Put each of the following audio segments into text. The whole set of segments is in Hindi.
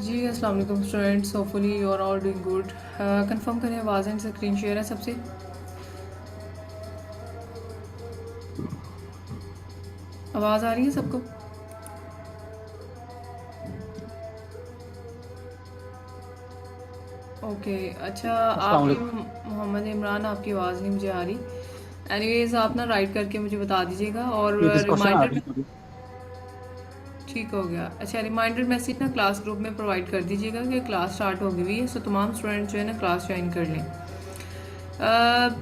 जी अस्सलाम वालेकुम students, hopefully you are all doing good. Confirm करें आवाज़ एंड स्क्रीन शेयर है सबसे। आवाज़ आ रही है सबको? ओके अच्छा। अस्सलाम आपकी वालेकुम। मोहम्मद इमरान, आपकी आवाज़ नहीं मुझे आ रही। एनीवेज आप ना राइट करके मुझे बता दीजिएगा और ये डिस्कशन आ रिमाइंडर रही में। है पूरी। ठीक हो गया। अच्छा, रिमाइंडर मैसेज ना क्लास ग्रुप में प्रोवाइड कर दीजिएगा कि क्लास स्टार्ट हो गई हुई है, सो तमाम स्टूडेंट जो है ना क्लास ज्वाइन कर लें।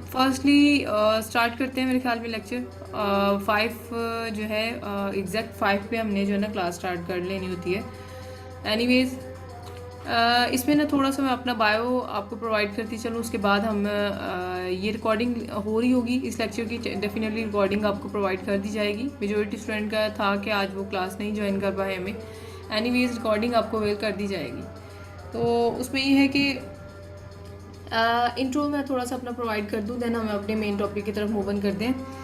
फर्स्टली स्टार्ट करते हैं मेरे ख्याल में लेक्चर 5 जो है एग्जैक्ट 5 पे हमने जो है ना क्लास स्टार्ट कर लेनी होती है। एनीवेज इसमें ना थोड़ा सा मैं अपना बायो आपको प्रोवाइड करती चलूँ, उसके बाद हम ये रिकॉर्डिंग हो रही होगी इस लेक्चर की। डेफिनेटली रिकॉर्डिंग आपको प्रोवाइड कर दी जाएगी। मेजोरिटी स्टूडेंट का था कि आज वो क्लास नहीं ज्वाइन कर पाए हमें। एनीवेज रिकॉर्डिंग आपको अवेल कर दी जाएगी। तो उसमें ये है कि इंट्रो मैं थोड़ा सा अपना प्रोवाइड कर दूँ, देन हम अपने मेन टॉपिक की तरफ मूव ऑन करते हैं।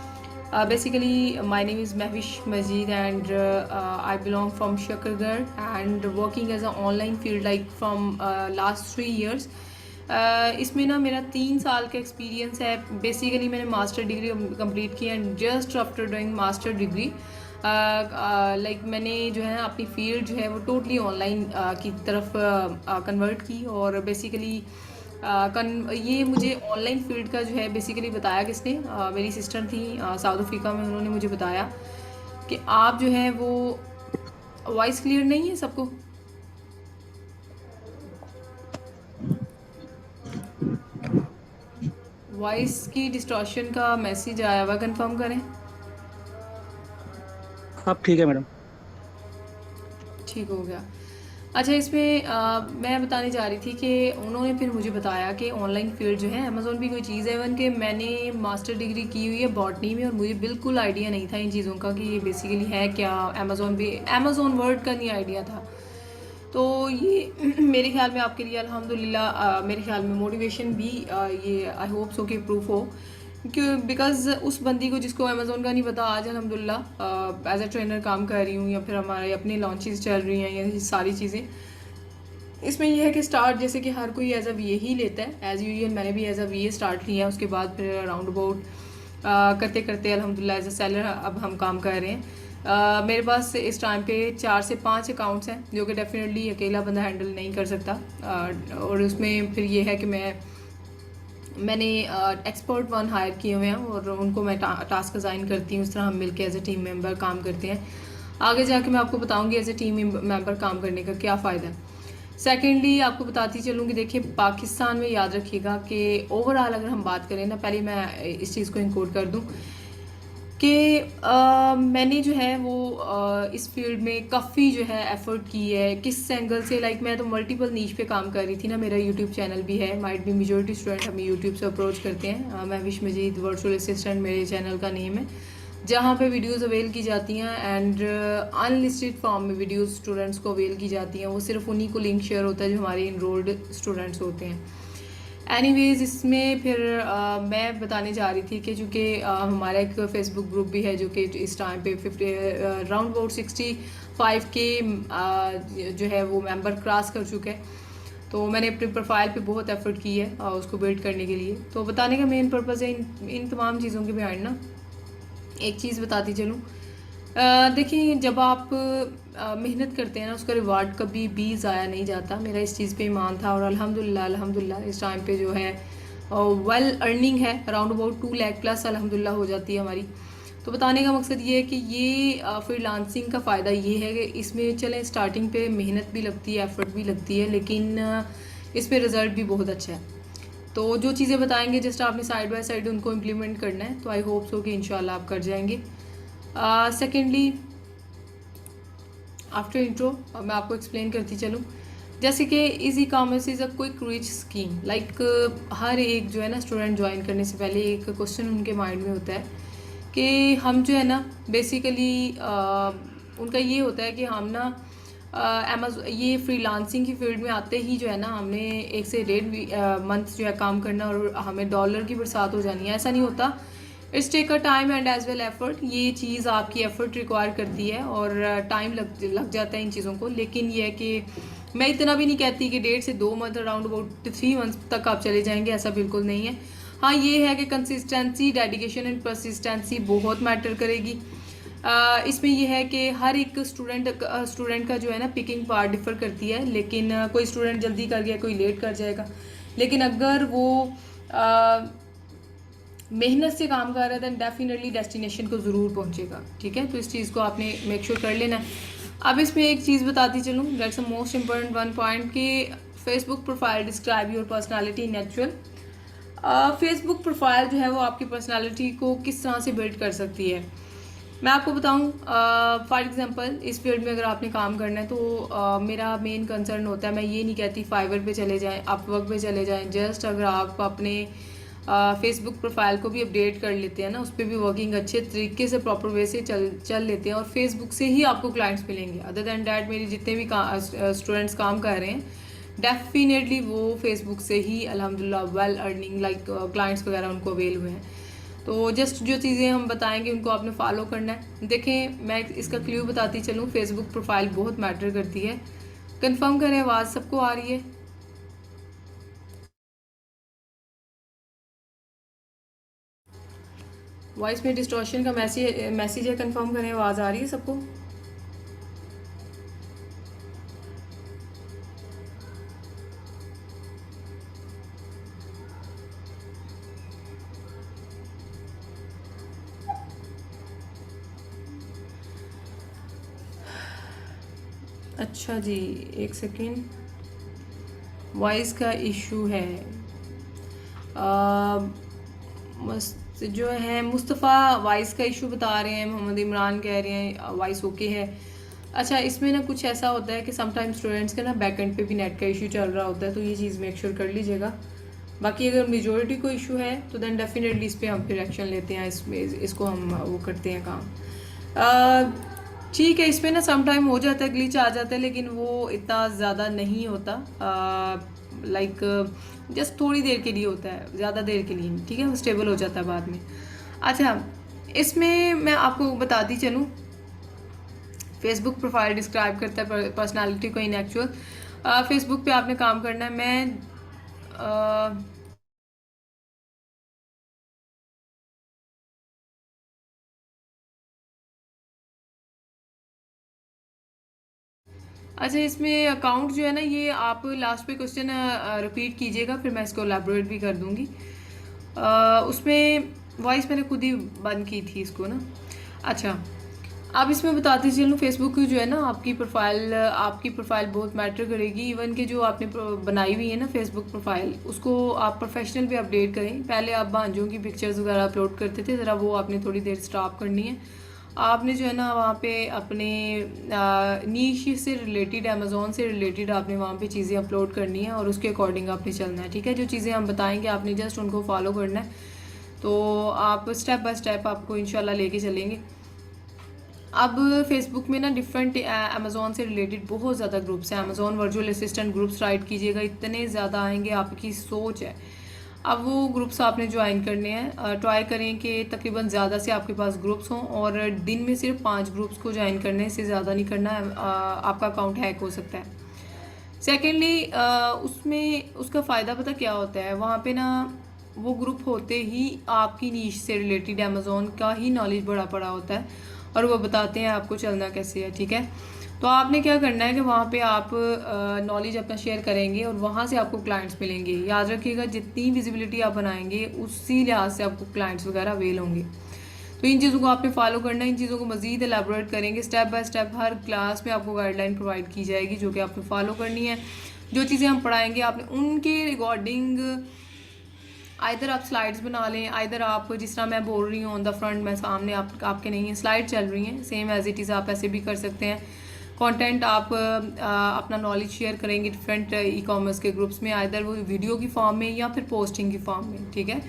Basically my name is Mahvish Majeed and I belong from Shakargarh and working as a online field like from last 3 years। इसमें ना मेरा 3 साल का एक्सपीरियंस है। बेसिकली मैंने मास्टर डिग्री कंप्लीट की and just after doing master degree like मैंने जो है अपनी फील्ड जो है वो टोटली ऑनलाइन की तरफ कन्वर्ट की। और बेसिकली ये मुझे ऑनलाइन फील्ड का जो है बेसिकली बताया किसने, मेरी सिस्टर थी साउथ अफ्रीका में। उन्होंने मुझे बताया कि आप जो है वो वॉइस क्लियर नहीं है सबको। वॉइस की डिस्टॉर्शन का मैसेज आया हुआ, कंफर्म करें। अब ठीक है मैडम। ठीक हो गया। अच्छा, इसमें मैं बताने जा रही थी कि उन्होंने फिर मुझे बताया कि ऑनलाइन फील्ड जो है अमेज़ोन भी कोई चीज़ है। इवन कि मैंने मास्टर डिग्री की हुई है बॉटनी में और मुझे बिल्कुल आइडिया नहीं था इन चीज़ों का कि ये बेसिकली है क्या। अमेज़ोन भी, अमेज़ोन वर्ड का नहीं आइडिया था। तो ये मेरे ख्याल में आपके लिए अल्हम्दुलिल्लाह मेरे ख्याल में मोटिवेशन भी ये आई होप सो कि प्रूफ हो। क्यों? बिकॉज उस बंदी को जिसको अमेज़ोन का नहीं पता, आज अल्हम्दुलिल्लाह एज अ ट्रेनर काम कर रही हूँ या फिर हमारे अपने लॉन्चेस चल रही हैं, ये सारी चीज़ें। इसमें यह है कि स्टार्ट जैसे कि हर कोई एज अ वी ही लेता है, एज यूजल मैंने भी एज अ वी स्टार्ट लिया। उसके बाद फिर राउंड अबाउट करते करते अल्हम्दुलिल्लाह एज अ सेलर अब हम काम कर रहे हैं। मेरे पास इस टाइम पे 4 से 5 अकाउंट्स हैं जो कि डेफिनेटली अकेला बंदा हैंडल नहीं कर सकता। और उसमें फिर ये है कि मैंने एक्सपर्ट वन हायर किए हुए हैं और उनको मैं टास्क असाइन करती हूँ। उस तरह हम मिलकर एज ए टीम मेंबर काम करते हैं। आगे जाके मैं आपको बताऊंगी एज ए टीम मेंबर काम करने का क्या फ़ायदा है। सेकेंडली आपको बताती चलूँगी, देखिए पाकिस्तान में याद रखिएगा कि ओवरऑल अगर हम बात करें ना, पहले मैं इस चीज़ को इंक्लूड कर दूँ कि मैंने जो है वो इस फील्ड में काफ़ी जो है एफर्ट की है। किस एंगल से, लाइक मैं तो मल्टीपल नीश पे काम कर रही थी ना। मेरा यूट्यूब चैनल भी है, माइट भी मेजोरिटी स्टूडेंट हमें यूट्यूब से अप्रोच करते हैं। महविश मजीद वर्चुअल असिस्टेंट मेरे चैनल का नेम है, जहाँ पे वीडियोस अवेल की जाती हैं एंड अनलिस्टेड फॉर्म में वीडियोस स्टूडेंट्स को अवेल की जाती हैं। वो सिर्फ उन्हीं को लिंक शेयर होता है जो हमारे इनरोल्ड स्टूडेंट्स होते हैं। एनीवेज इसमें फिर मैं बताने जा रही थी कि चूँकि हमारा एक फेसबुक ग्रुप भी है जो कि इस टाइम पे 50 राउंड अबाउट 65 के जो है वो मेंबर क्रॉस कर चुके हैं। तो मैंने अपने प्रोफाइल पे बहुत एफर्ट की है उसको बिल्ड करने के लिए। तो बताने का मेन पर्पज़ है इन तमाम चीज़ों के बिहाइंड ना एक चीज़ बताती चलूँ। देखिए जब आप मेहनत करते हैं ना, उसका रिवार्ड कभी भी ज़ाया नहीं जाता। मेरा इस चीज़ पे ईमान था और अल्हम्दुलिल्लाह अल्हम्दुलिल्लाह इस टाइम पे जो है वेल अर्निंग है। अराउंड अबाउट 2 लाख प्लस अल्हम्दुलिल्लाह हो जाती है हमारी। तो बताने का मकसद ये है कि ये फ्रीलांसिंग का फ़ायदा ये है कि इसमें चलें स्टार्टिंग पे मेहनत भी लगती है, एफर्ट भी लगती है, लेकिन इसमें रिज़ल्ट भी बहुत अच्छा है। तो जो चीज़ें बताएंगे जस्ट आपने साइड बाय साइड उनको इम्प्लीमेंट करना है। तो आई होप सो कि इंशाल्लाह आप कर जाएंगे। सेकेंडली आफ्टर इंट्रो मैं आपको एक्सप्लेन करती चलूँ। जैसे कि easy commerce is a quick rich scheme, like हर एक जो है ना स्टूडेंट ज्वाइन करने से पहले एक क्वेश्चन उनके माइंड में होता है कि हम जो है ना बेसिकली उनका ये होता है कि हम ना ये फ्रीलांसिंग की फील्ड में आते ही जो है ना हमने 1 से 1.5 मंथ जो है काम करना और हमें डॉलर की बरसात हो जानी है। ऐसा नहीं होता। It's take a time and as well effort. ये चीज़ आपकी एफर्ट रिक्वायर करती है और टाइम लग जाता है इन चीज़ों को। लेकिन ये है कि मैं इतना भी नहीं कहती कि 1.5 से 2 मंथ, अराउंड अबाउट 3 मंथ तक आप चले जाएंगे, ऐसा बिल्कुल नहीं है। हाँ ये है कि कंसिस्टेंसी, डेडिकेशन एंड परसिस्टेंसी बहुत मैटर करेगी। इसमें यह है कि हर एक स्टूडेंट का जो है ना पिकिंग पार्ट डिफर करती है। लेकिन कोई स्टूडेंट जल्दी कर गया, कोई लेट कर जाएगा। लेकिन अगर वो मेहनत से काम कर रहा है दैन डेफिनेटली डेस्टिनेशन को ज़रूर पहुंचेगा। ठीक है, तो इस चीज़ को आपने मेक श्योर कर लेना है। अब इसमें एक चीज़ बताती चलूँ, that's the most important one point कि Facebook profile describe your personality natural. Facebook profile जो है वो आपकी पर्सनालिटी को किस तरह से बिल्ड कर सकती है। मैं आपको बताऊं, फॉर एग्जांपल इस फील्ड में अगर आपने काम करना है तो मेरा मेन कंसर्न होता है, मैं ये नहीं कहती फाइवर पे चले जाएं, अपवर्क पे चले जाएं। जस्ट अगर आप अपने फेसबुक प्रोफाइल को भी अपडेट कर लेते हैं ना, उस पर भी वर्किंग अच्छे तरीके से प्रॉपर वे से चल लेते हैं और फेसबुक से ही आपको क्लाइंट्स मिलेंगे। अदर दैन डैट मेरे जितने भी स्टूडेंट्स काम कर रहे हैं डेफिनेटली वो फेसबुक से ही अल्हम्दुलिल्लाह वेल अर्निंग लाइक क्लाइंट्स वगैरह उनको अवेल हुए हैं। तो जस्ट जो चीज़ें हम बताएंगे उनको आपने फॉलो करना है। देखें, मैं इसका क्ल्यू बताती चलूँ, फेसबुक प्रोफाइल बहुत मैटर करती है। कंफर्म करें, आवाज़ सबको आ रही है? वॉइस में डिस्टॉर्शन का मैसेज है, कंफर्म करें, आवाज़ आ रही है सबको? अच्छा जी, एक सेकेंड, वॉइस का इशू है। जो है मुस्तफ़ा वॉइस का इशू बता रहे हैं, मोहम्मद इमरान कह रहे हैं वॉइस ओके है। अच्छा, इसमें ना कुछ ऐसा होता है कि समटाइम स्टूडेंट्स का ना बैक एंड पे भी नेट का इशू चल रहा होता है, तो ये चीज़ मेक श्योर कर लीजिएगा। बाकी अगर मेजोरिटी को इशू है तो देन डेफिनेटली इस पर हम फिर एक्शन लेते हैं, इसको हम वो करते हैं काम। ठीक है, इसमें ना समटाइम हो जाता है, ग्लिच आ जाता है, लेकिन वो इतना ज़्यादा नहीं होता। लाइक जस्ट थोड़ी देर के लिए होता है, ज़्यादा देर के लिए नहीं। ठीक है, वो स्टेबल हो जाता है बाद में। अच्छा, इसमें मैं आपको बताती चलूँ, फेसबुक प्रोफाइल डिस्क्राइब करता है पर्सनालिटी को इन एक्चुअल। फेसबुक पे आपने काम करना है। मैं अच्छा, इसमें अकाउंट जो है ना, ये आप लास्ट पे क्वेश्चन रिपीट कीजिएगा, फिर मैं इसको एलैबोरेट भी कर दूंगी। उसमें वॉइस मैंने खुद ही बंद की थी इसको ना। अच्छा, आप इसमें बताते चलूँ, फेसबुक की जो है ना आपकी प्रोफाइल बहुत मैटर करेगी। इवन कि जो आपने बनाई हुई है ना फेसबुक प्रोफाइल, उसको आप प्रोफेशनल पे अपडेट करें। पहले आप भांजों की पिक्चर्स वगैरह अपलोड करते थे, ज़रा वो आपने थोड़ी देर स्टॉप करनी है। आपने जो है ना वहाँ पे अपने नीश से रिलेटेड, अमेज़ोन से रिलेटेड आपने वहाँ पे चीज़ें अपलोड करनी है और उसके अकॉर्डिंग आपने चलना है। ठीक है, जो चीज़ें हम बताएंगे आपने जस्ट उनको फॉलो करना है, तो आप स्टेप बाय स्टेप आपको इंशाल्लाह लेके चलेंगे। अब फेसबुक में ना डिफरेंट अमेज़ोन से रिलेटेड बहुत ज़्यादा ग्रुप्स हैं। Amazon virtual assistant groups right कीजिएगा, इतने ज़्यादा आएंगे, आपकी सोच है। अब वो ग्रुप्स आपने ज्वाइन करने हैं। ट्राई करें कि तकरीबन ज़्यादा से आपके पास ग्रुप्स हों और दिन में सिर्फ 5 ग्रुप्स को ज्वाइन करने, इससे ज़्यादा नहीं करना है, आपका अकाउंट हैक हो सकता है। सेकेंडली, उसमें उसका फ़ायदा पता क्या होता है, वहाँ पे ना वो ग्रुप होते ही आपकी नीश से रिलेटेड अमेज़ोन का ही नॉलेज बड़ा पड़ा होता है और वो बताते हैं आपको चलना कैसे है। ठीक है, तो आपने क्या करना है कि वहाँ पे आप नॉलेज अपना शेयर करेंगे और वहाँ से आपको क्लाइंट्स मिलेंगे। याद रखिएगा, जितनी विजिबिलिटी आप बनाएंगे उसी लिहाज से आपको क्लाइंट्स वगैरह अवेल होंगे। तो इन चीज़ों को आपने फॉलो करना है। इन चीज़ों को मज़ीद एलैबोरेट करेंगे step by step, her class में आपको गाइडलाइन प्रोवाइड की जाएगी जो कि आपने फॉलो करनी है। जो चीज़ें हम पढ़ाएंगे आपने उनके रिकॉर्डिंग आइधर आप स्लाइड्स बना लें, आइधर आप जिस तरह मैं बोल रही हूँ ऑन द फ्रंट, मैं सामने आपके नहीं है, स्लाइड चल रही हैं सेम एज इट इज़, आप ऐसे भी कर सकते हैं। कंटेंट आप अपना नॉलेज शेयर करेंगे डिफरेंट ई कॉमर्स के ग्रुप्स में, आइधर वो वीडियो की फॉर्म में या फिर पोस्टिंग की फॉर्म में। ठीक है,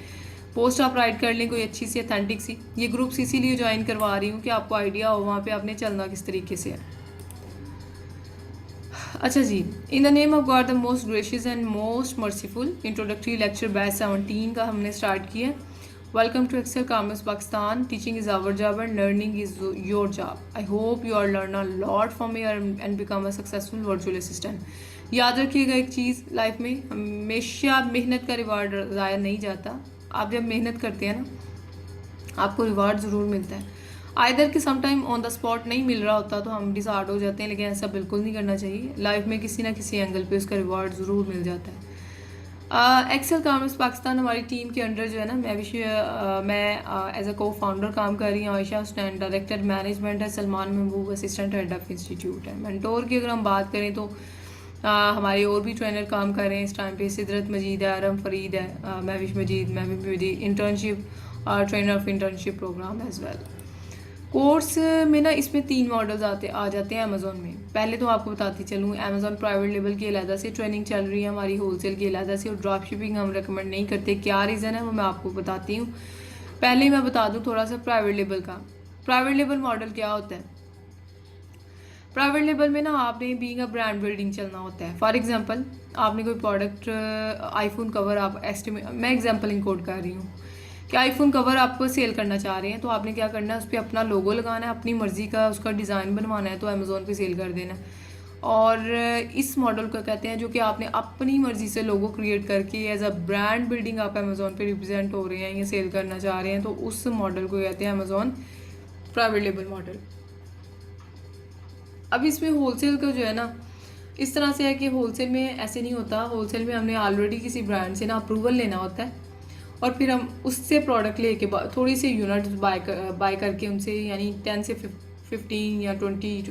पोस्ट आप राइट कर लें कोई अच्छी सी अथेंटिक सी। ये ग्रुप्स इसीलिए ज्वाइन करवा रही हूँ कि आपको आइडिया हो वहाँ पे आपने चलना किस तरीके से है। अच्छा जी, in the name of God the most gracious and most merciful, introductory lecture batch 17 का हमने स्टार्ट किया। Welcome to Excel Commerce Pakistan. Teaching is our job and learning is your job. I hope you all learn a lot from here and become a successful virtual assistant. याद रखिएगा एक चीज़ लाइफ में, हमेशा मेहनत का रिवार्ड ज़ाया नहीं जाता. आप जब मेहनत करते हैं ना, आपको रिवार्ड ज़रूर मिलता है. आइदर कि समटाइम ऑन द स्पॉट नहीं मिल रहा होता तो हम डिसहार्ट हो जाते हैं, लेकिन ऐसा बिल्कुल नहीं करना चाहिए. लाइफ में किसी ना किसी एंगल पे उसका रिवार्ड ज़रूर मिल जाता है. एक्सेल कॉमर्स पाकिस्तान हमारी टीम के अंडर जो है ना, मैं एज अ को फाउंडर काम कर रही हूँ. आयशा हुसैन डायरेक्टर मैनेजमेंट है, सलमान महबूब असिस्टेंट हेड ऑफ इंस्टीट्यूट है. मेंटोर की अगर हम बात करें तो हमारे और भी ट्रेनर काम कर रहे हैं इस टाइम पे. सिदरत मजीद है, अरम फरीद है, Mahvish Majeed internship trainer of internship program as well. Course में ना इसमें 3 मॉडल्स आ जाते हैं अमेज़ोन में. पहले तो आपको बताती चलूँ, अमेज़ोन प्राइवेट लेवल की अलहदा से ट्रेनिंग चल रही है हमारी, होलसेल की अलहदा से, और ड्रॉप शिपिंग हम रेकमेंड नहीं करते. क्या रीज़न है वो मैं आपको बताती हूँ. पहले मैं बता दूँ थोड़ा सा प्राइवेट लेवल का. प्राइवेट लेवल मॉडल क्या होता है? प्राइवेट लेवल में ना आपने बीइंग अ ब्रांड बिल्डिंग चलना होता है. फॉर एग्जांपल आपने कोई प्रोडक्ट आईफोन कवर आप मैं एग्जांपल इंकोड कर रही हूँ कि आईफोन कवर आपको सेल करना चाह रहे हैं, तो आपने क्या करना है, उस पर अपना लोगो लगाना है, अपनी मर्ज़ी का उसका डिज़ाइन बनवाना है, तो अमेज़ोन पे सेल कर देना. और इस मॉडल को कहते हैं जो कि आपने अपनी मर्ज़ी से लोगो क्रिएट करके एज अ ब्रांड बिल्डिंग आप अमेज़ोन पे रिप्रेजेंट हो रहे हैं या सेल करना चाह रहे हैं, तो उस मॉडल को कहते हैं अमेज़ोन प्राइवेट लेबल मॉडल. अब इसमें होलसेल का जो है ना, इस तरह से है कि होलसेल में ऐसे नहीं होता. होलसेल में हमने ऑलरेडी किसी ब्रांड से ना अप्रूवल लेना होता है, और फिर हम उससे प्रोडक्ट लेके थोड़ी सी यूनिट बाय करके उनसे, यानी 10 से 15 या 20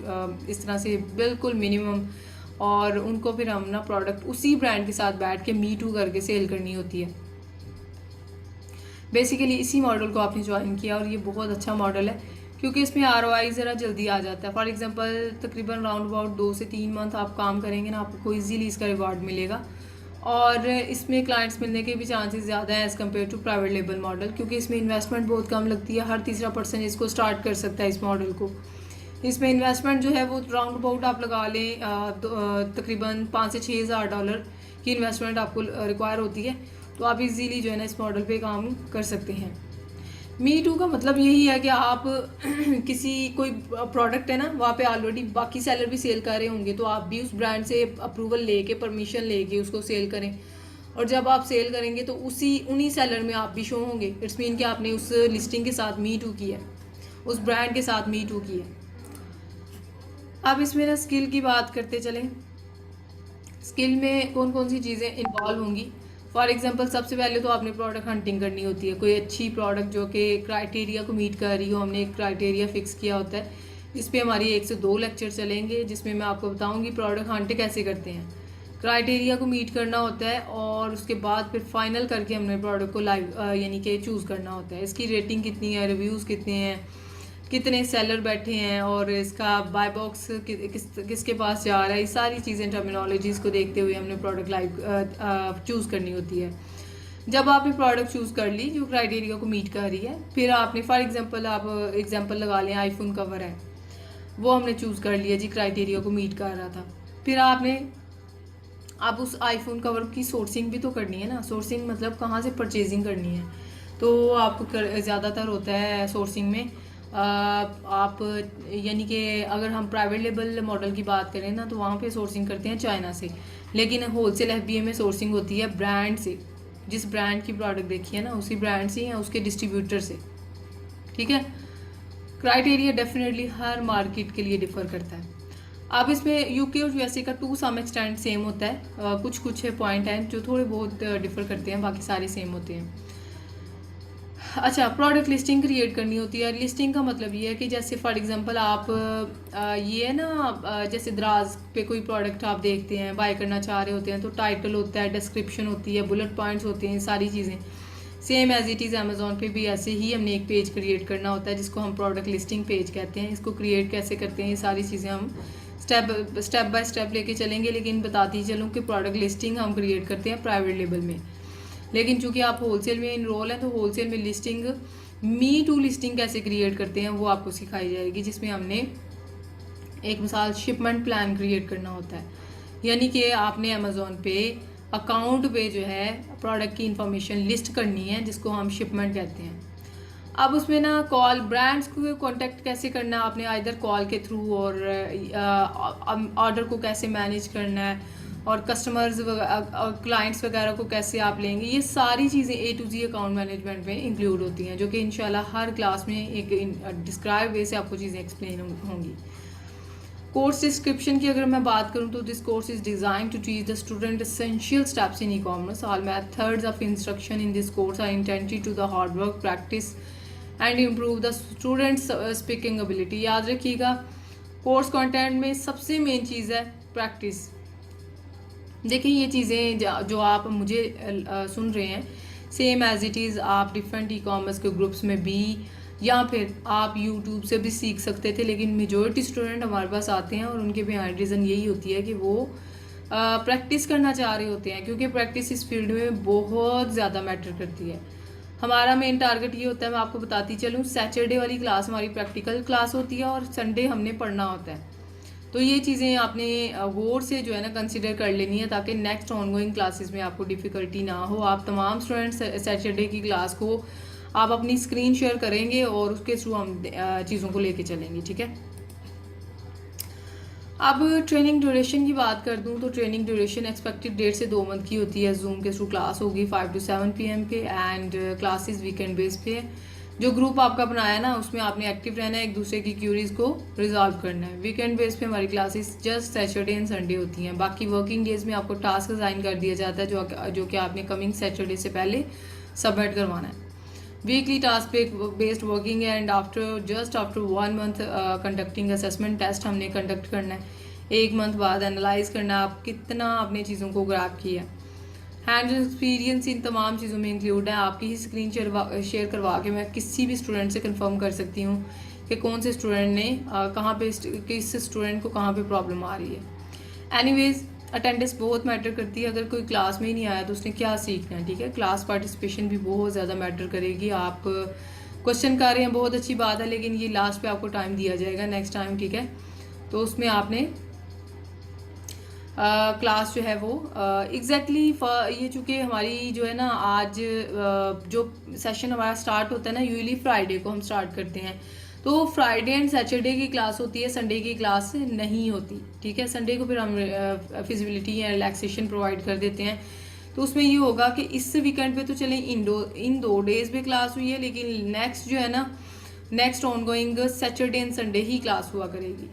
इस तरह से बिल्कुल मिनिमम, और उनको फिर हम ना प्रोडक्ट उसी ब्रांड के साथ बैठ के मी टू करके सेल करनी होती है. बेसिकली इसी मॉडल को आपने ज्वाइन किया, और ये बहुत अच्छा मॉडल है क्योंकि इसमें ROI ज़रा जल्दी आ जाता है. फॉर एग्जांपल तकरीबन राउंड अबाउट 2 से 3 मंथ आप काम करेंगे ना, आपको ईजीली इसका रिवार्ड मिलेगा. और इसमें क्लाइंट्स मिलने के भी चांसेस ज़्यादा हैं as compare to private label model, क्योंकि इसमें इन्वेस्टमेंट बहुत कम लगती है. हर तीसरा पर्सन इसको स्टार्ट कर सकता है इस मॉडल को. इसमें इन्वेस्टमेंट जो है वो राउंड अबाउट आप लगा लें तकरीबन $5 से 6 हज़ार डॉलर की इन्वेस्टमेंट आपको रिक्वायर होती है. तो आप इजीली जो है ना इस मॉडल पे काम कर सकते हैं. मी टू का मतलब यही है कि आप किसी कोई प्रोडक्ट है ना, वहाँ पे ऑलरेडी बाकी सेलर भी सेल कर रहे होंगे, तो आप भी उस ब्रांड से अप्रूवल लेके परमिशन लेके उसको सेल करें, और जब आप सेल करेंगे तो उन्हीं सेलर में आप भी शो होंगे. इट्स मीन कि आपने उस लिस्टिंग के साथ मी टू किया है, उस ब्रांड के साथ मी टू किया है. अब इसमें ना स्किल की बात करते चलें. स्किल में कौन कौन सी चीज़ें इन्वॉल्व होंगी. फॉर एग्जांपल सबसे पहले तो आपने प्रोडक्ट हंटिंग करनी होती है. कोई अच्छी प्रोडक्ट जो कि क्राइटेरिया को मीट कर रही हो, हमने एक क्राइटेरिया फिक्स किया होता है. इस पर हमारी 1 से 2 लेक्चर चलेंगे, जिसमें मैं आपको बताऊंगी प्रोडक्ट हंट कैसे करते हैं. क्राइटेरिया को मीट करना होता है, और उसके बाद फिर फाइनल करके हमने प्रोडक्ट को लाइव यानी कि चूज़ करना होता है. इसकी रेटिंग कितनी है, रिव्यूज़ कितने हैं, कितने सेलर बैठे हैं, और इसका बाय बॉक्स किसके पास जा रहा है. ये सारी चीज़ें टर्मिनोलॉजीज़ को देखते हुए हमने प्रोडक्ट लाइव चूज़ करनी होती है. जब आपने प्रोडक्ट चूज़ कर ली जो क्राइटेरिया को मीट कर रही है, फिर आपने फॉर एग्जांपल आप एग्जांपल लगा लें, आईफोन कवर है, वो हमने चूज़ कर लिया जी, क्राइटेरिया को मीट कर रहा था. फिर आपने अब उस आईफोन कवर की सोर्सिंग भी तो करनी है ना. सोर्सिंग मतलब कहाँ से परचेजिंग करनी है, तो आपको ज़्यादातर होता है सोर्सिंग में आप यानी कि अगर हम प्राइवेट लेबल मॉडल की बात करें ना, तो वहाँ पे सोर्सिंग करते हैं चाइना से. लेकिन होलसेल FBA में सोर्सिंग होती है ब्रांड से. जिस ब्रांड की प्रोडक्ट देखी है ना, उसी ब्रांड से या उसके डिस्ट्रीब्यूटर से. ठीक है. क्राइटेरिया डेफिनेटली हर मार्केट के लिए डिफ़र करता है. अब इसमें UK और USA का टू सम एक्सटेंट सेम होता है. कुछ पॉइंट हैं जो थोड़े बहुत डिफ़र करते हैं, बाकी सारे सेम होते हैं. अच्छा, प्रोडक्ट लिस्टिंग क्रिएट करनी होती है. लिस्टिंग का मतलब ये है कि जैसे फॉर एग्जांपल आप ये है ना, जैसे दराज पे कोई प्रोडक्ट आप देखते हैं, बाय करना चाह रहे होते हैं, तो टाइटल होता है, डिस्क्रिप्शन होती है, बुलेट पॉइंट्स होते हैं, सारी चीज़ें same as it is. Amazon पे भी ऐसे ही हमने एक पेज क्रिएट करना होता है जिसको हम प्रोडक्ट लिस्टिंग पेज कहते हैं. इसको क्रिएट कैसे करते हैं, ये सारी चीज़ें हम स्टेप बाय स्टेप लेके चलेंगे, लेकिन बताती चलूँ कि प्रोडक्ट लिस्टिंग हम क्रिएट करते हैं प्राइवेट लेबल में. लेकिन चूंकि आप होलसेल में इनरोल हैं, तो होलसेल में लिस्टिंग मी टू लिस्टिंग कैसे क्रिएट करते हैं वो आपको सिखाई जाएगी, जिसमें हमने एक मिसाल शिपमेंट प्लान क्रिएट करना होता है. यानी कि आपने अमेज़ोन पे अकाउंट पे जो है प्रोडक्ट की इंफॉर्मेशन लिस्ट करनी है, जिसको हम शिपमेंट कहते हैं। अब उसमें ना कॉल, ब्रांड्स को कांटेक्ट कैसे करना है आपने, आइदर कॉल के थ्रू, और ऑर्डर को कैसे मैनेज करना है, और कस्टमर्स और क्लाइंट्स वगैरह को कैसे आप लेंगे, ये सारी चीज़ें ए टू जी अकाउंट मैनेजमेंट में इंक्लूड होती हैं, जो कि इंशाल्लाह हर क्लास में एक डिस्क्राइब वे से आपको चीज़ें एक्सप्लेन होंगी। कोर्स डिस्क्रिप्शन की अगर मैं बात करूं तो this course is design to teach the student essential steps in e commerce. All methods of instruction in this course are intended to the hard work practice and improve the students speaking ability. याद रखिएगा, कोर्स कंटेंट में सबसे मेन चीज़ है प्रैक्टिस। देखिए ये चीज़ें जो आप मुझे सुन रहे हैं, सेम एज इट इज़ आप डिफरेंट ई कॉमर्स के ग्रुप्स में भी, या फिर आप यूट्यूब से भी सीख सकते थे, लेकिन मेजॉरिटी स्टूडेंट हमारे पास आते हैं और उनके बिहाइंड रीज़न यही होती है कि वो प्रैक्टिस करना चाह रहे होते हैं, क्योंकि प्रैक्टिस इस फील्ड में बहुत ज़्यादा मैटर करती है। हमारा मेन टारगेट ये होता है, मैं आपको बताती चलूँ, सैटरडे वाली क्लास हमारी प्रैक्टिकल क्लास होती है और संडे हमने पढ़ना होता है। तो ये चीज़ें आपने गौर से जो है ना कंसिडर कर लेनी है, ताकि नेक्स्ट ऑनगोइंग क्लासेस में आपको डिफ़िकल्टी ना हो। आप तमाम स्टूडेंट्स सैटरडे की क्लास को आप अपनी स्क्रीन शेयर करेंगे और उसके थ्रू हम चीज़ों को लेके चलेंगे, ठीक है। अब ट्रेनिंग ड्यूरेशन की बात कर दूं तो ट्रेनिंग ड्यूरेशन एक्सपेक्टेड डेट से 2 मंथ की होती है। जूम के थ्रू क्लास होगी 5 to 7 PM पे, एंड क्लासेस वीकेंड बेस पे है। जो ग्रुप आपका बनाया ना, उसमें आपने एक्टिव रहना है, एक दूसरे की क्यूरीज को रिजॉल्व करना है। वीकेंड बेस पे हमारी classes just Saturday and Sunday होती हैं। बाकी वर्किंग डेज में आपको टास्क असाइन कर दिया जाता है, जो कि आपने कमिंग सैटरडे से पहले सबमिट करवाना है। वीकली टास्क बेस्ड वर्किंग है, and after 1 month conducting assessment test हमने कंडक्ट करना है। 1 मंथ बाद एनालाइज करना है आप कितना अपने चीज़ों को ग्रैब किया। हैंड एक्सपीरियंस इन तमाम चीज़ों में इंक्लूड है। आपकी ही स्क्रीन शेयर करवा के मैं किसी भी स्टूडेंट से कंफर्म कर सकती हूँ कि कौन से स्टूडेंट ने कहाँ पे, किस स्टूडेंट को कहाँ पे प्रॉब्लम आ रही है। एनीवेज, अटेंडेंस बहुत मैटर करती है। अगर कोई क्लास में ही नहीं आया तो उसने क्या सीखना है, ठीक है। क्लास पार्टिसिपेशन भी बहुत ज़्यादा मैटर करेगी। आप क्वेश्चन कर रहे हैं, बहुत अच्छी बात है, लेकिन ये लास्ट पे आपको टाइम दिया जाएगा नेक्स्ट टाइम, ठीक है। तो उसमें आपने क्लास जो है वो एग्जैक्टली ये चूँकि हमारी जो है ना आज जो सेशन हमारा स्टार्ट होता है ना, यूजली फ्राइडे को हम स्टार्ट करते हैं। तो फ्राइडे एंड सैटरडे की क्लास होती है, संडे की क्लास नहीं होती, ठीक है। संडे को फिर हम फिजिबिलिटी या रिलैक्सेशन प्रोवाइड कर देते हैं। तो उसमें ये होगा कि इस वीकेंड पे तो चले इन 2 डेज में क्लास हुई है, लेकिन नेक्स्ट जो है ना, next ongoing Saturday and Sunday he class हुआ करेगी।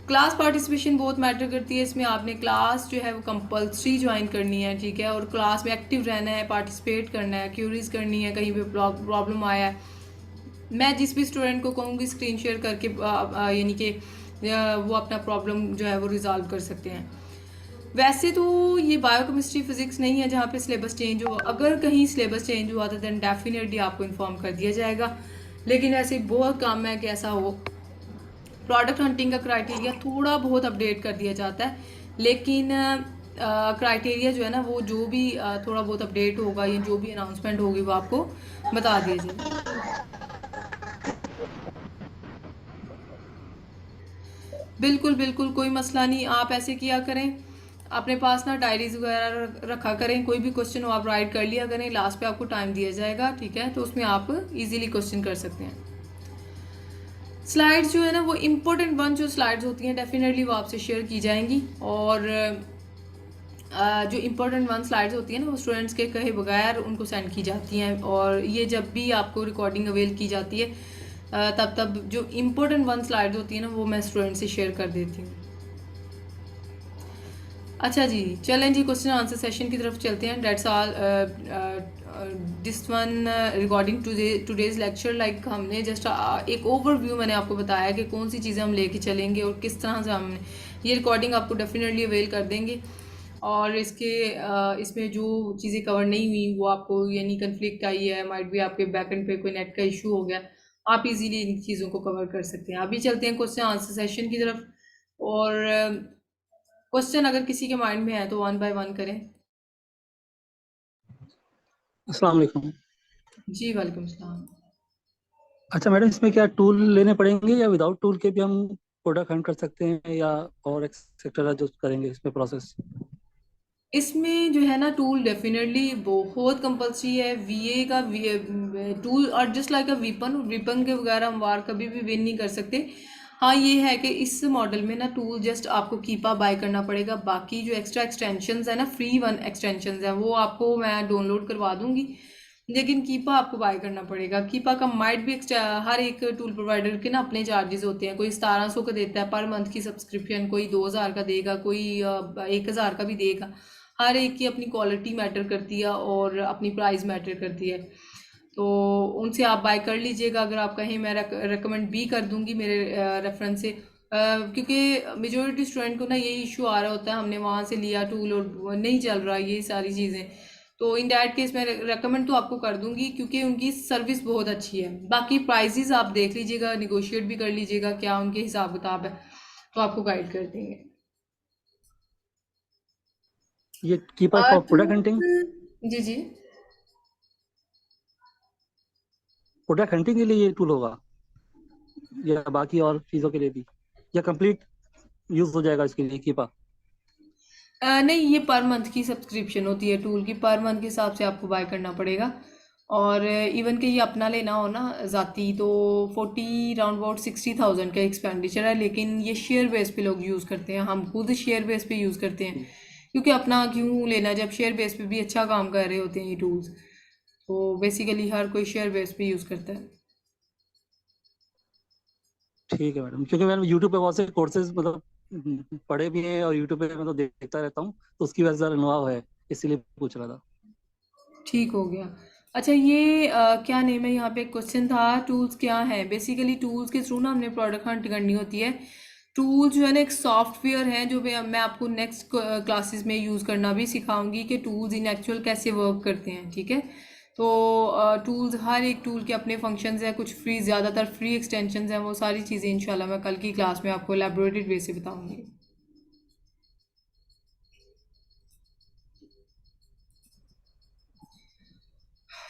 क्लास पार्टिसिपेशन बहुत मैटर करती है। इसमें आपने क्लास जो है वो कंपल्सरी ज्वाइन करनी है, ठीक है, और क्लास में एक्टिव रहना है, पार्टिसिपेट करना है, क्यूरीज करनी है, कहीं पे प्रॉब्लम आया है। मैं जिस भी स्टूडेंट को कहूँगी स्क्रीन शेयर करके यानी कि वो अपना प्रॉब्लम जो है वो रिजॉल्व कर सकते हैं। वैसे तो ये बायोकेमिस्ट्री फिजिक्स नहीं है जहाँ पे सिलेबस चेंज हो। अगर कहीं सिलेबस चेंज हुआ तो दैन डेफिनेटली आपको इन्फॉर्म कर दिया जाएगा, लेकिन ऐसे बहुत कम है कि ऐसा हो। प्रोडक्ट हंटिंग का क्राइटेरिया थोड़ा बहुत अपडेट कर दिया जाता है, लेकिन क्राइटेरिया जो है ना, वो जो भी थोड़ा बहुत अपडेट होगा या जो भी अनाउंसमेंट होगी वो आपको बता दिया जाएगा। बिल्कुल बिल्कुल, कोई मसला नहीं। आप ऐसे किया करें, अपने पास ना डायरीज वगैरह रखा करें, कोई भी क्वेश्चन हो आप राइट कर लिया करें, लास्ट पे आपको टाइम दिया जाएगा, ठीक है। तो उसमें आप इजीली क्वेश्चन कर सकते हैं। स्लाइड्स जो है ना, वो इम्पोर्टेंट वन जो स्लाइड्स होती हैं डेफिनेटली वो आपसे शेयर की जाएंगी, और जो इम्पोर्टेंट वन स्लाइड्स होती हैं ना, वो स्टूडेंट्स के कहे बगैर उनको सेंड की जाती हैं, और ये जब भी आपको रिकॉर्डिंग अवेल की जाती है तब जो इम्पोर्टेंट वन स्लाइड्स होती हैं ना, वो मैं स्टूडेंट से शेयर कर देती हूँ। अच्छा जी, चलें जी, क्वेश्चन आंसर सेशन की तरफ चलते हैं। That's all this one regarding today's lecture. Like हमने जस्ट एक ओवरव्यू मैंने आपको बताया कि कौन सी चीज़ें हम लेके चलेंगे और किस तरह से हमने ये रिकॉर्डिंग आपको डेफिनेटली अवेल कर देंगे। और इसमें जो चीज़ें कवर नहीं हुई वो आपको, यानी कन्फ्लिक्ट आई है, माइट भी आपके बैक एंड पे कोई नेट का इशू हो गया, आप इजीली इन चीज़ों को कवर कर सकते हैं। अभी चलते हैं क्वेश्चन आंसर सेशन की तरफ, और क्वेश्चन अगर किसी के माइंड में है तो 1 बाय 1 करें। अस्सलाम वालेकुम। जी वालेकुम सलाम। अच्छा मैडम, इसमें क्या टूल लेने पड़ेंगे या विदाउट टूल के भी हम प्रोडक्ट हंट कर सकते हैं, या और एक्सेट्रा जो करेंगे इसमें प्रोसेस? इसमें जो है ना टूल डेफिनेटली बहुत कंपल्सरी है। वीए का टूल और जस्ट लाइक अ वीपन, वीपन के बगैर हम वार कभी भी विन नहीं कर सकते। हाँ ये है कि इस मॉडल में ना टूल जस्ट आपको कीपा बाय करना पड़ेगा, बाकी जो एक्स्ट्रा एक्सटेंशंस है ना, फ्री वन एक्सटेंशंस है, वो आपको मैं डाउनलोड करवा दूंगी, लेकिन कीपा आपको बाय करना पड़ेगा। कीपा का माइट भी हर एक टूल प्रोवाइडर के ना अपने चार्जेस होते हैं, कोई 1700 का देता है पर मंथ की सब्सक्रिप्शन, कोई 2000 का देगा, कोई 1000 का भी देगा। हर एक की अपनी क्वालिटी मैटर करती है और अपनी प्राइस मैटर करती है। तो उनसे आप बाय कर लीजिएगा, अगर आप कहें मैं रेकमेंड भी कर दूंगी मेरे रेफरेंस से। क्योंकि मेजोरिटी स्टूडेंट को ना यही इशू आ रहा होता है, हमने वहाँ से लिया टूल और नहीं चल रहा ये सारी चीज़ें। तो इन दैट केस मैं रेकमेंड तो आपको कर दूंगी, क्योंकि उनकी सर्विस बहुत अच्छी है। बाकी प्राइजेस आप देख लीजिएगा, निगोशिएट भी कर लीजिएगा क्या उनके हिसाब किताब है, तो आपको गाइड कर देंगे। ये keeper for product hunting, tools, जी जी। प्रोडक्ट हंटिंग के लिए ये टूल होगा या बाकी और चीज़ों के लिए भी, या कंप्लीट यूज हो जाएगा इसके लिए कीपर? नहीं, ये पर मंथ की सब्सक्रिप्शन होती है टूल की, पर मंथ के हिसाब से आपको बाय करना पड़ेगा। और इवन कि ये अपना लेना हो ना ज़ाती, तो 60,000 का एक्सपेंडिचर है, लेकिन ये शेयर बेस पे लोग यूज़ करते हैं, हम खुद शेयर बेस पे यूज़ करते हैं। क्योंकि अपना क्यों लेना जब शेयर बेस पे भी अच्छा काम कर रहे होते हैं ये टूल्स। तो बेसिकली हर कोई शेयर बेस पे यूज़ करता है। ठीक है मैडम, क्योंकि मैंने यूट्यूब पे बहुत से कोर्सेज मतलब पढ़े भी हैं और यूट्यूब पे मतलब देखता रहता हूँ, तो उसकी वजह से अनुभव है, इसीलिए पूछ रहा था। ठीक हो गया। अच्छा ये क्या नेम है, यहाँ पे क्वेश्चन था टूल्स क्या है। बेसिकली टूल्स के थ्रू ना हमने प्रोडक्ट हंट करनी होती है। टूल जो है ना एक सॉफ्टवेयर है, जो मैं आपको नेक्स्ट क्लासेस में यूज़ करना भी सिखाऊंगी कि टूल्स इन एक्चुअल कैसे वर्क करते हैं, ठीक है। तो टूल्स, हर एक टूल के अपने फंक्शंस हैं, कुछ फ्री, ज़्यादातर फ्री एक्सटेंशंस हैं, वो सारी चीज़ें इंशाल्लाह मैं कल की क्लास में आपको एलैबोरेटेड वे से बताऊंगी।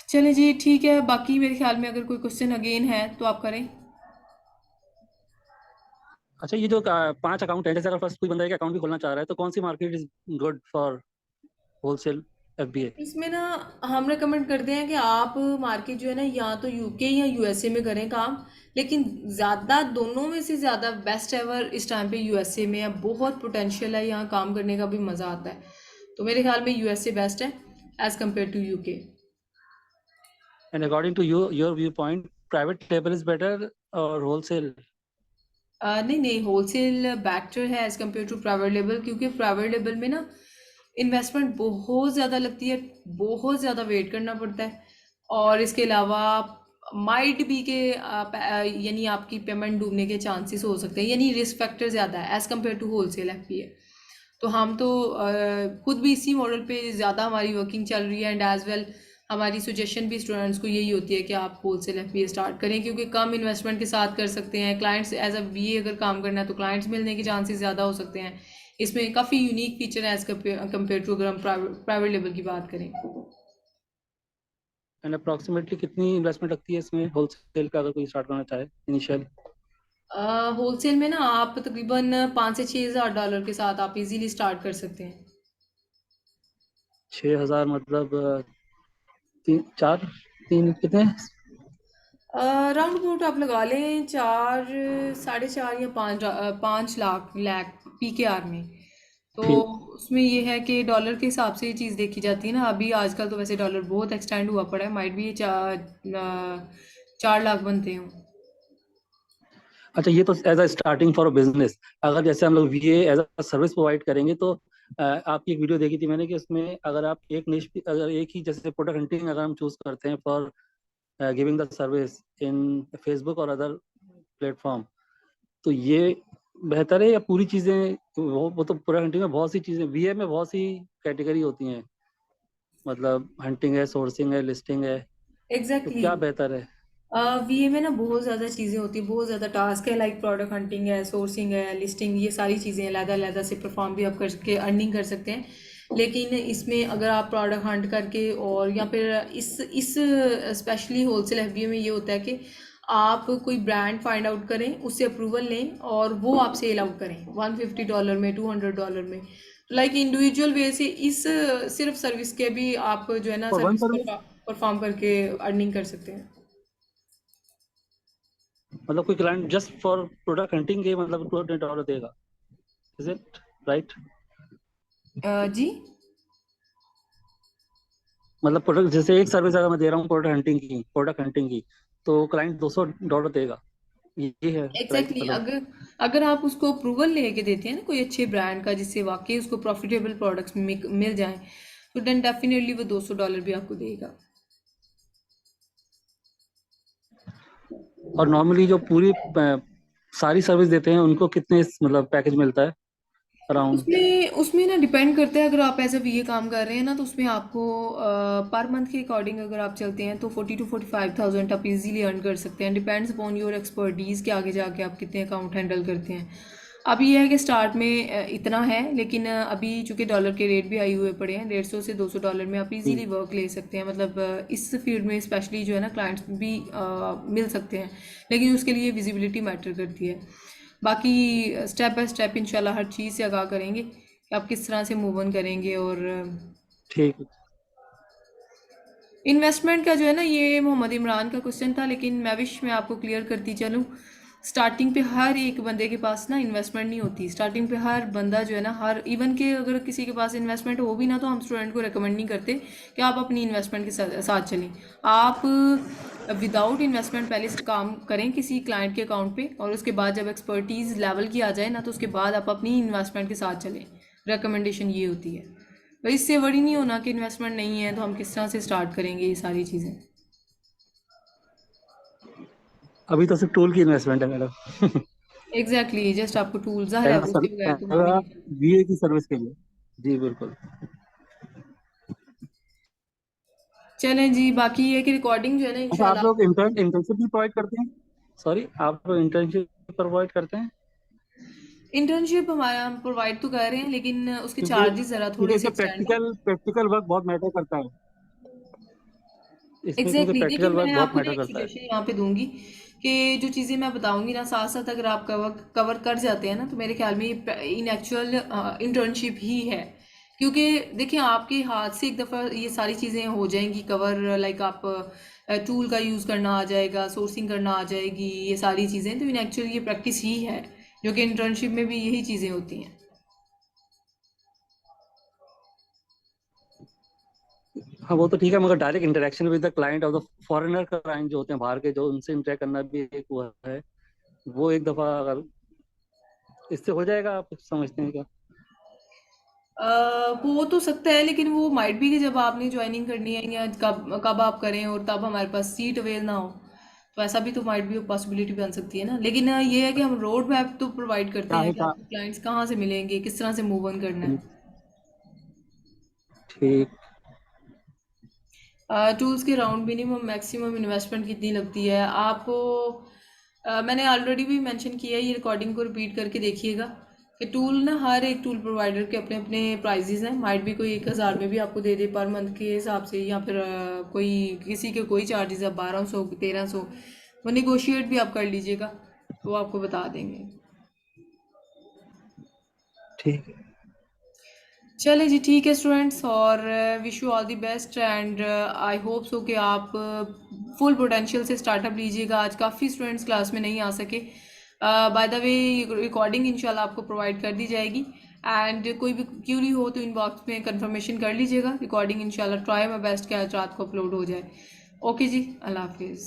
चलिए जी ठीक है, बाकी मेरे ख्याल में अगर कोई क्वेश्चन अगेन है तो आप करें। अच्छा, ये जो 5 अकाउंट है, जैसे अगर फर्स्ट कोई बंदा एक अकाउंट भी खोलना चाह रहा है, तो कौन सी market is good for wholesale FBA? इसमें ना हम रेकमेंड करते हैं कि आप मार्केट जो है ना या तो यूके या यूएसए में करें काम, लेकिन ज़्यादा दोनों में से ज़्यादा बेस्ट एवर इस टाइम पे यूएसए में है, बहुत पोटेंशियल है, यहाँ काम करने का भी मज़ा आता है। तो मेरे ख्याल में यूएसए बेस्ट है as compare to UK. And according to your view point, private label is better और होलसेल? नहीं नहीं, होलसेल बेटर है as compare to private label, क्योंकि प्राइवेट लेबल में ना इन्वेस्टमेंट बहुत ज़्यादा लगती है, बहुत ज़्यादा वेट करना पड़ता है। और इसके अलावा माइट भी के यानी आपकी पेमेंट डूबने के चांसेस हो सकते हैं, यानी रिस्क फैक्टर ज़्यादा है as compare to wholesale FPA. तो हम तो खुद भी इसी मॉडल पे ज़्यादा हमारी वर्किंग चल रही है, एंड एज वेल हमारी सजेशन भी स्टूडेंट्स को यही होती है कि आप होलसेल एफपीए स्टार्ट करें, क्योंकि कम इन्वेस्टमेंट के साथ कर सकते हैं। क्लाइंट्स एज अ बीए अगर काम करना है तो क्लाइंट्स मिलने के चांसेस ज़्यादा हो सकते हैं। इसमें काफ़ी यूनिक फीचर है एज कम्पेयर टू अगर हम प्राइवेट लेवल की बात करें। एंड अप्रोक्सीमेटली कितनी इन्वेस्टमेंट लगती है इसमें होलसेल का, अगर कोई स्टार्ट करना चाहे इनिशियल? होलसेल में ना आप तकरीबन 5 से 6 हज़ार डॉलर के साथ आप इजीली स्टार्ट कर सकते हैं। 6,000 मतलब तीन चार, तीन कितने? राउंड अबाउट आप लगा लें 4, 4.5 या 5 लाख पीकेआर में। तो ठीक। उसमें ये है कि डॉलर के हिसाब से ये चीज़ देखी जाती है ना, अभी आजकल तो वैसे डॉलर बहुत एक्सटेंड हुआ पड़ा है, माइट भी ये 4 लाख बनते हों। अच्छा, ये तो as a starting for business. अगर जैसे हम लोग VA as a service provide करेंगे, तो आपकी एक वीडियो देखी थी मैंने कि उसमें अगर आप एक निश, अगर एक ही जैसे प्रोडक्ट हंटिंग अगर हम चूज करते हैं for giving the service in Facebook और अदर प्लेटफॉर्म, तो ये बेहतर है या पूरी चीजें? वो तो प्रोडक्ट हंटिंग में बहुत सी चीजें, वीए में बहुत सी कैटेगरी होती हैं, मतलब हंटिंग है, सोर्सिंग है, लिस्टिंग है, तो एग्जैक्टली। क्या बेहतर है? वीए में ना बहुत ज़्यादा चीज़ें होती हैं, बहुत ज़्यादा टास्क है, लाइक प्रोडक्ट हंटिंग है, सोर्सिंग है, लिस्टिंग, ये सारी चीज़ें अलग-अलग से परफॉर्म भी आप करके अर्निंग कर सकते हैं। लेकिन इसमें अगर आप प्रोडक्ट हंट करके, और या फिर इस स्पेशली होलसेल एफबीए में ये होता है कि आप कोई ब्रांड फाइंड आउट करें, उससे अप्रूवल लें और वो आप सेल आउट करें $150 में, $200 में। लाइक इंडिविजुअल वे से इस सिर्फ सर्विस के भी आप जो है ना for one service service, perform करके अर्निंग कर सकते हैं। मतलब कोई client just for product hunting के मतलब $200 देगा, इज इट राइट? जी। मतलब प्रोडक्ट जैसे एक सर्विस अगर मैं दे रहा हूँ प्रोडक्ट हंटिंग की, तो क्लाइंट $200 देगा, ये है राइट एग्जैक्टली मतलब? अगर अगर आप उसको अप्रूवल लेके देते हैं ना कोई अच्छे ब्रांड का जिससे वाकई उसको प्रॉफिटेबल प्रोडक्ट्स मिल जाएं, तो देन डेफिनेटली वो $200 भी आपको देगा। और नॉर्मली जो पूरी सारी सर्विस देते हैं उनको कितने मतलब पैकेज मिलता है अराउंड? उसमें उसमें ना डिपेंड करता है, अगर आप एज अ वीए काम कर रहे हैं ना तो उसमें आपको पर मंथ के अकॉर्डिंग अगर आप चलते हैं तो 40 to 45,000 आप इजीली अर्न कर सकते हैं। डिपेंड्स अपॉन योर एक्सपर्टीज़ के आगे जाके आप कितने अकाउंट हैंडल करते हैं। अभी यह है कि स्टार्ट में इतना है, लेकिन अभी चूंकि डॉलर के रेट भी हाई हुए पड़े हैं, 150 से $200 में आप इजीली वर्क ले सकते हैं। मतलब इस फील्ड में स्पेशली जो है ना क्लाइंट्स भी मिल सकते हैं, लेकिन उसके लिए विजिबिलिटी मैटर करती है। बाकी स्टेप बाय स्टेप इंशाल्लाह हर चीज़ से आगाह करेंगे कि आप किस तरह से मूव ऑन करेंगे। और ठीक है। इन्वेस्टमेंट का जो है ना, ये मोहम्मद इमरान का क्वेश्चन था, लेकिन मैं विश में आपको क्लियर करती चलूँ, स्टार्टिंग पे हर एक बंदे के पास ना इन्वेस्टमेंट नहीं होती। स्टार्टिंग पे हर बंदा जो है ना, हर इवन के अगर किसी के पास इन्वेस्टमेंट हो भी ना, तो हम स्टूडेंट को रिकमेंड नहीं करते कि आप अपनी इन्वेस्टमेंट के साथ चलें। आप विदाउट इन्वेस्टमेंट पहले से काम करें किसी क्लाइंट के अकाउंट पे, और उसके बाद जब एक्सपर्टीज़ लेवल की आ जाए ना, तो उसके बाद आप अपनी इन्वेस्टमेंट के साथ चलें। रिकमेंडेशन ये होती है। तो इससे वरी नहीं होना कि इन्वेस्टमेंट नहीं है तो हम किस तरह से स्टार्ट करेंगे ये सारी चीज़ें। अभी तो सिर्फ टूल की इन्वेस्टमेंट है मैडम। एग्जैक्टली जस्ट आपको टूल ज़ाहिर है उसके बगैर तो हम ही नहीं। वीए की सर्विस के लिए। जी बिल्कुल। चलें जी, बाकी ये है कि रिकॉर्डिंग जो है ना अच्छा, आप इंशाल्लाह। लोग इंटर्नशिप भी प्रोवाइड करते हैं? सॉरी, आप लोग इंटर्नशिप प्रोवाइड करते हैं? इंटर्नशिप हमारा हम प्रोवाइड तो कर रहे हैं, लेकिन उसके क्योंकि चार्जेस ज़रा क्योंकि थोड़े से इसमें एक्सटेंड है। प्रैक्टिकल वर्क बहुत मैटर करता है। इसमें क्योंकि एग्जैक्टली देखिए प्रैक्टिकल वर्क मैं बहुत आपको ना मैटर एक करता है। सजेशन यहाँ पे दूंगी कि जो चीज़ें मैं बताऊंगी ना, साथ साथ अगर आप कवर कवर कर जाते हैं ना, तो मेरे ख्याल में ये इन एक्चुअल इंटर्नशिप ही है। क्योंकि देखिए आपके हाथ से एक दफ़ा ये सारी चीज़ें हो जाएंगी कवर, लाइक आप टूल का यूज़ करना आ जाएगा, सोर्सिंग करना आ जाएगी, ये सारी चीज़ें तो इन एक्चुअल ये प्रैक्टिस ही है, जो कि इंटर्नशिप में भी यही चीज़ें होती हैं। हाँ वो तो ठीक है, मगर direct interaction with the client of the foreigner client जो होते हैं बाहर के, जो उनसे इंटरेक्ट करना भी एक वो है। वो एक दफा अगर इससे हो जाएगा, आप समझते हैं क्या? हो तो सकता है, लेकिन वो माइट भी कि जब आपने ज्वाइनिंग करनी है या कब कब आप करें और तब हमारे पास सीट अवेल ना हो, तो ऐसा भी तो माइट भी पॉसिबिलिटी बन सकती है ना। लेकिन ये है कि हम रोड मैप तो प्रोवाइड करते हैं चाहे कि का। आपको क्लाइंट्स कहाँ से मिलेंगे, किस तरह से मूव ऑन करना ठीक। है। ठीक। टूल्स के राउंड मिनिमम मैक्सिमम इन्वेस्टमेंट कितनी लगती है आपको? मैंने ऑलरेडी भी मेंशन किया है, ये रिकॉर्डिंग को रिपीट करके देखिएगा कि टूल ना, हर एक टूल प्रोवाइडर के अपने अपने प्राइजेस हैं। माइट भी कोई 1,000 में भी आपको दे दे पर मंथ के हिसाब से, या फिर कोई किसी के कोई चार्जेस है 1,200 1,300, वो निगोशिएट भी आप कर लीजिएगा, तो वो आपको बता देंगे। ठीक है। चले जी, ठीक है स्टूडेंट्स, और wish you all the best and I hope so कि आप फुल पोटेंशियल से स्टार्टअप लीजिएगा। आज काफ़ी स्टूडेंट्स क्लास में नहीं आ सके। बाय द वे रिकॉर्डिंग इंशाल्लाह आपको प्रोवाइड कर दी जाएगी, एंड कोई भी क्यूरी हो तो इनबॉक्स में कंफर्मेशन कर लीजिएगा। रिकॉर्डिंग इंशाल्लाह ट्राई माई बेस्ट कि आज रात को अपलोड हो जाए। ओके जी, अल्लाह हाफिज़।